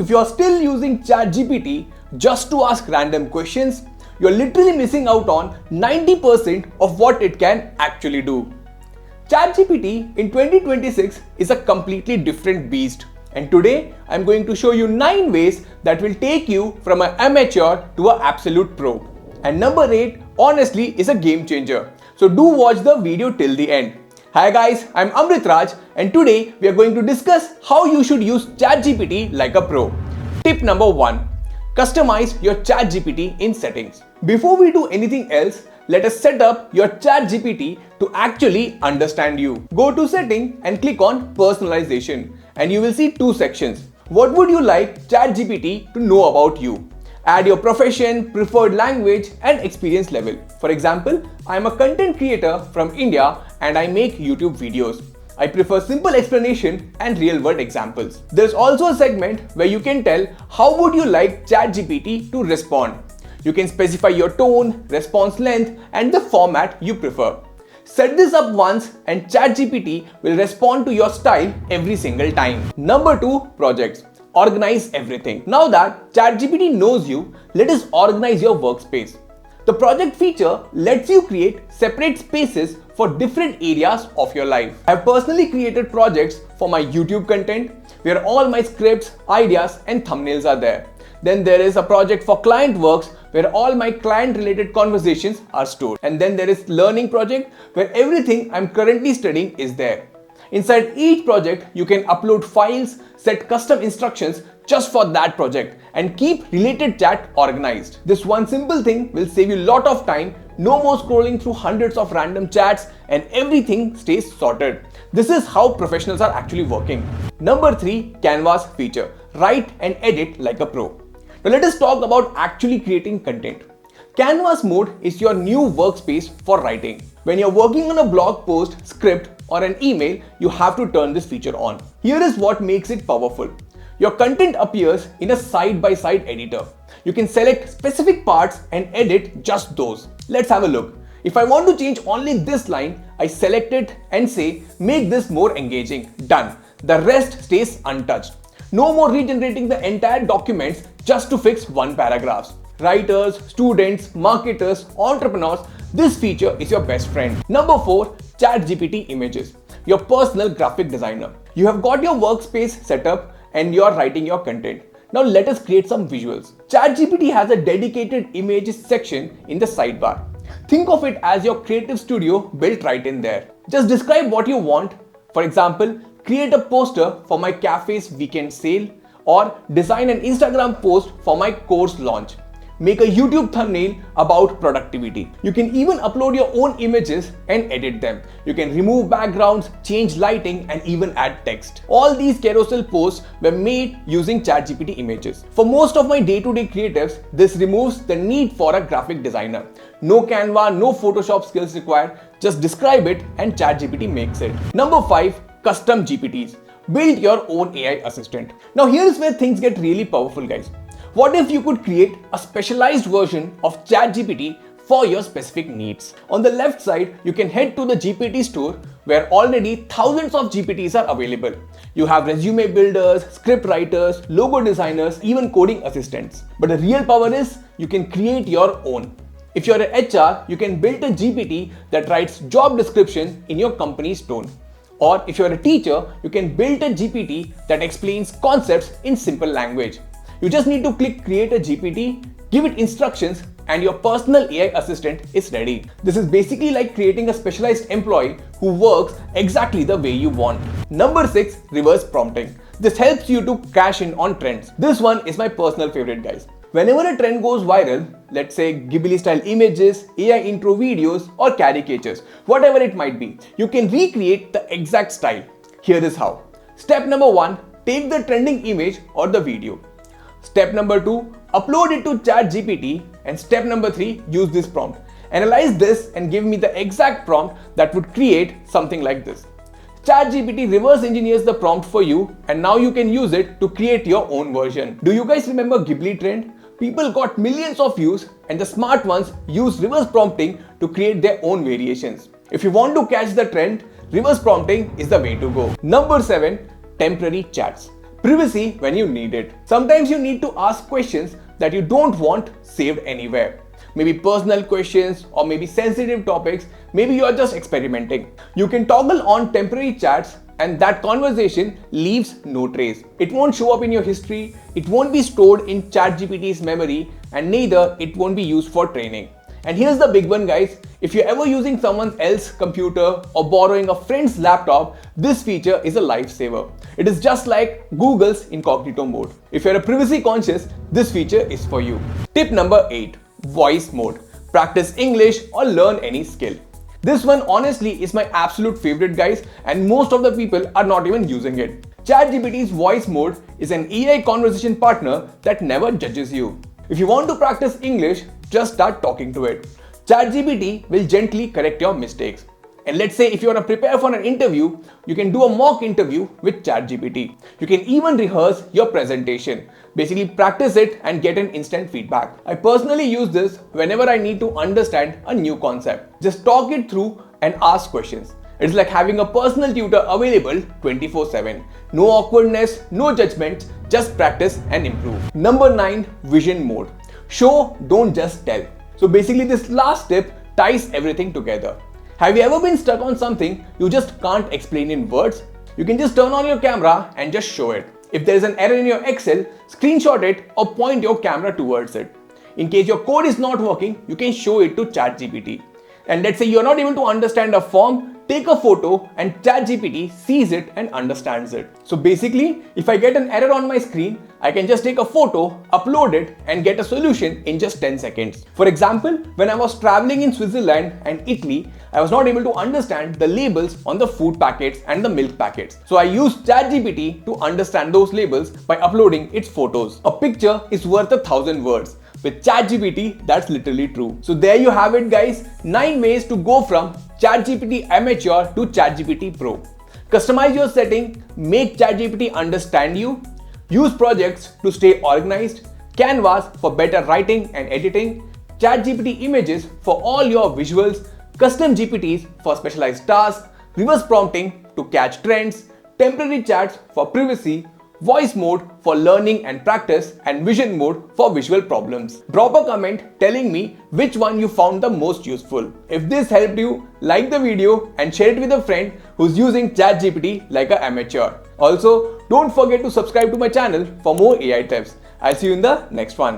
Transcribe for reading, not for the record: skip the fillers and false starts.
If you are still using ChatGPT just to ask random questions, you're literally missing out on 90% of what it can actually do. ChatGPT in 2026 is a completely different beast, and today I'm going to show you 9 ways that will take you from an amateur to an absolute pro. And number 8 honestly is a game changer. So do watch the video till the end. Hi guys, I'm Amrit Raj, and today we are going to discuss how you should use ChatGPT like a pro. Tip number 1. Customize your ChatGPT in settings. Before we do anything else, let us set up your ChatGPT to actually understand you. Go to Setting and click on Personalization, and you will see 2 sections. What would you like ChatGPT to know about you? Add your profession, preferred language, and experience level. For example, I am a content creator from India and I make YouTube videos. I prefer simple explanation and real-world examples. There's also a segment where you can tell how would you like ChatGPT to respond. You can specify your tone, response length, and the format you prefer. Set this up once and ChatGPT will respond to your style every single time. Number 2, projects. Organize everything. Now that ChatGPT knows you, let us organize your workspace. The project feature lets you create separate spaces for different areas of your life. I have personally created projects for my YouTube content where all my scripts, ideas, and thumbnails are there. Then there is a project for client works where all my client related conversations are stored. And then there is learning project where everything I'm currently studying is there. Inside each project, you can upload files, set custom instructions just for that project, and keep related chat organized. This one simple thing will save you a lot of time. No more scrolling through hundreds of random chats, and everything stays sorted. This is how professionals are actually working. Number 3, Canvas feature. Write and edit like a pro. Now let us talk about actually creating content. Canvas mode is your new workspace for writing. When you're working on a blog post, script, or an email, you have to turn this feature on. Here is what makes it powerful. Your content appears in a side-by-side editor. You can select specific parts and edit just those. Let's have a look. If I want to change only this line, I select it and say, make this more engaging. Done. The rest stays untouched. No more regenerating the entire documents just to fix one paragraph. Writers, students, marketers, entrepreneurs, this feature is your best friend. Number 4, ChatGPT images. Your personal graphic designer. You have got your workspace set up and you're writing your content. Now let us create some visuals. ChatGPT has a dedicated images section in the sidebar. Think of it as your creative studio built right in there. Just describe what you want. For example, create a poster for my cafe's weekend sale, or design an Instagram post for my course launch. Make a YouTube thumbnail about productivity. You can even upload your own images and edit them. You can remove backgrounds, change lighting, and even add text. All these carousel posts were made using ChatGPT images. For most of my day-to-day creatives, this removes the need for a graphic designer. No Canva, no Photoshop skills required. Just describe it and ChatGPT makes it. Number 5, custom GPTs. Build your own AI assistant. Now here is where things get really powerful, guys. What if you could create a specialized version of ChatGPT for your specific needs? On the left side, you can head to the GPT store where already thousands of GPTs are available. You have resume builders, script writers, logo designers, even coding assistants. But the real power is you can create your own. If you're an HR, you can build a GPT that writes job description in your company's tone. Or if you're a teacher, you can build a GPT that explains concepts in simple language. You just need to click Create a GPT, give it instructions, and your personal AI assistant is ready. This is basically like creating a specialized employee who works exactly the way you want. Number 6, reverse prompting. This helps you to cash in on trends. This one is my personal favorite, guys. Whenever a trend goes viral, let's say Ghibli style images, AI intro videos, or caricatures, whatever it might be, you can recreate the exact style. Here is how. Step number 1, take the trending image or the video. Step number 2, upload it to ChatGPT, and step number 3, use this prompt. Analyze this and give me the exact prompt that would create something like this. ChatGPT reverse engineers the prompt for you, and now you can use it to create your own version. Do you guys remember Ghibli trend? People got millions of views, and the smart ones used reverse prompting to create their own variations. If you want to catch the trend, reverse prompting is the way to go. Number 7, temporary chats. privacy when you need it. Sometimes you need to ask questions that you don't want saved anywhere. Maybe personal questions or maybe sensitive topics, maybe you are just experimenting. You can toggle on temporary chats and that conversation leaves no trace. It won't show up in your history, it won't be stored in ChatGPT's memory, and neither it won't be used for training. And here's the big one, guys. If you're ever using someone else's computer or borrowing a friend's laptop, this feature is a lifesaver. It is just like Google's incognito mode. If you're a privacy conscious, this feature is for you. Tip number 8. Voice mode. Practice English or learn any skill. This one honestly is my absolute favorite, guys, and most of the people are not even using it. ChatGPT's voice mode is an AI conversation partner that never judges you. If you want to practice English, just start talking to it. ChatGPT will gently correct your mistakes. And let's say if you want to prepare for an interview, you can do a mock interview with ChatGPT. You can even rehearse your presentation. Basically practice it and get an instant feedback. I personally use this whenever I need to understand a new concept. Just talk it through and ask questions. It's like having a personal tutor available 24/7. No awkwardness, no judgments, just practice and improve. Number 9. Vision mode. Show, don't just tell. So basically this last tip ties everything together. Have you ever been stuck on something you just can't explain in words? You can just turn on your camera and just show it. If there is an error in your Excel, screenshot it or point your camera towards it. In case your code is not working, you can show it to ChatGPT. And let's say you're not able to understand a form, take a photo and ChatGPT sees it and understands it. So basically, if I get an error on my screen, I can just take a photo, upload it and get a solution in just 10 seconds. For example, when I was traveling in Switzerland and Italy, I was not able to understand the labels on the food packets and the milk packets. So I used ChatGPT to understand those labels by uploading its photos. A picture is worth 1,000 words. With ChatGPT, that's literally true. So there you have it, guys. 9 ways to go from ChatGPT Amateur to ChatGPT Pro. Customize your setting, make ChatGPT understand you, use projects to stay organized, Canvas for better writing and editing, ChatGPT images for all your visuals, custom GPTs for specialized tasks, reverse prompting to catch trends, temporary chats for privacy, voice mode for learning and practice, and vision mode for visual problems. Drop a comment telling me which one you found the most useful. If this helped you, like the video and share it with a friend who's using ChatGPT like an amateur. Also, don't forget to subscribe to my channel for more AI tips. I'll see you in the next one.